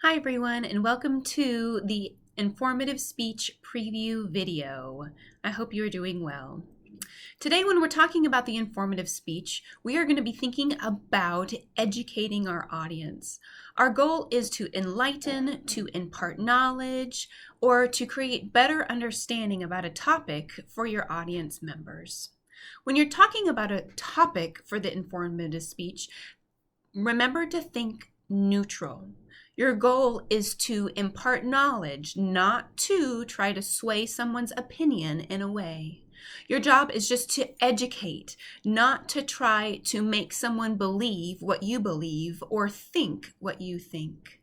Hi everyone, and welcome to the informative speech preview video. I hope you are doing well. Today, when we're talking about the informative speech, we are going to be thinking about educating our audience. Our goal is to enlighten, to impart knowledge, or to create better understanding about a topic for your audience members. When you're talking about a topic for the informative speech, remember to think neutral. Your goal is to impart knowledge, not to try to sway someone's opinion in a way. Your job is just to educate, not to try to make someone believe what you believe or think what you think.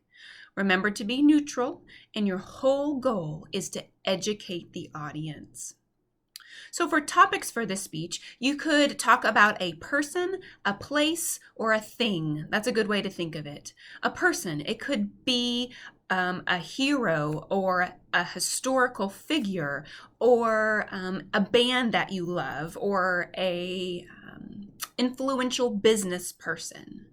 Remember to be neutral, and your whole goal is to educate the audience. So for topics for this speech, you could talk about a person, a place, or a thing. That's a good way to think of it. A person, it could be a hero or a historical figure or a band that you love or a influential business person.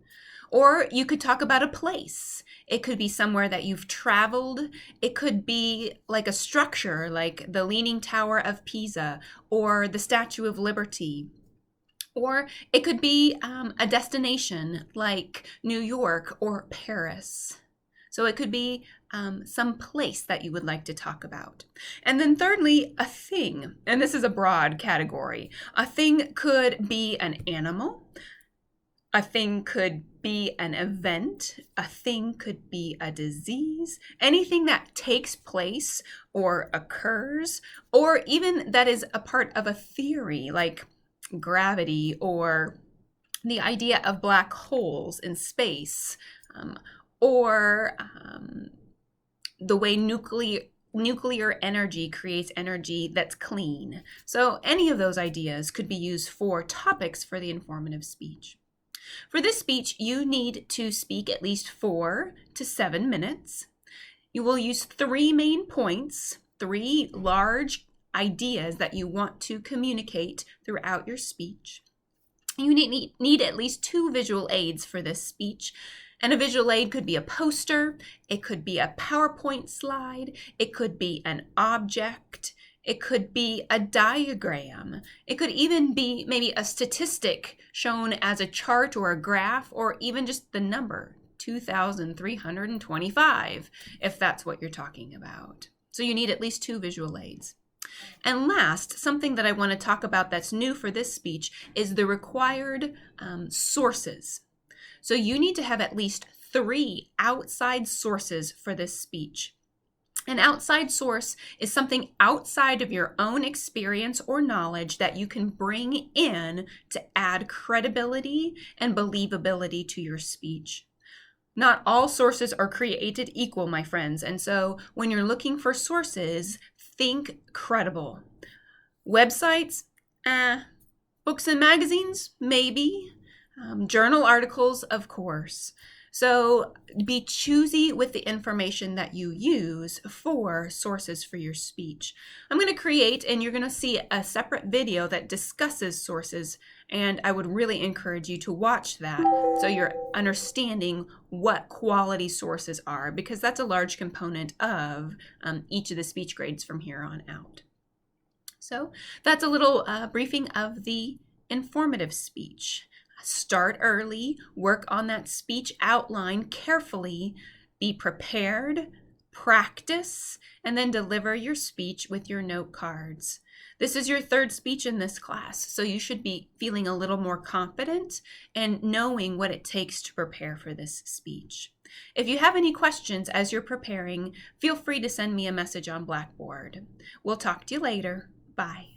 Or you could talk about a place. It could be somewhere that you've traveled. It could be like a structure, like the Leaning Tower of Pisa or the Statue of Liberty. Or it could be a destination like New York or Paris. So it could be some place that you would like to talk about. And then thirdly, a thing. And this is a broad category. A thing could be an animal. A thing could be an event. A thing could be a disease. Anything that takes place or occurs, or even that is a part of a theory like gravity or the idea of black holes in space, or the way nuclear energy creates energy that's clean. So any of those ideas could be used for topics for the informative speech. For this speech, you need to speak at least 4 to 7 minutes. You will use 3 main points, 3 large ideas that you want to communicate throughout your speech. You need at least 2 visual aids for this speech. And a visual aid could be a poster, it could be a PowerPoint slide, it could be an object, it could be a diagram. It could even be maybe a statistic shown as a chart or a graph, or even just the number 2,325, if that's what you're talking about. So you need at least 2 visual aids. And last, something that I want to talk about that's new for this speech is the required sources. So you need to have at least 3 outside sources for this speech. An outside source is something outside of your own experience or knowledge that you can bring in to add credibility and believability to your speech. Not all sources are created equal, my friends, and so when you're looking for sources, think credible. Websites, books and magazines, maybe. Journal articles, of course. So be choosy with the information that you use for sources for your speech. I'm going to create, and you're going to see a separate video that discusses sources, and I would really encourage you to watch that so you're understanding what quality sources are, because that's a large component of each of the speech grades from here on out. So that's a little briefing of the informative speech. Start early, work on that speech outline carefully, be prepared, practice, and then deliver your speech with your note cards. This is your 3rd speech in this class, so you should be feeling a little more confident and knowing what it takes to prepare for this speech. If you have any questions as you're preparing, feel free to send me a message on Blackboard. We'll talk to you later. Bye.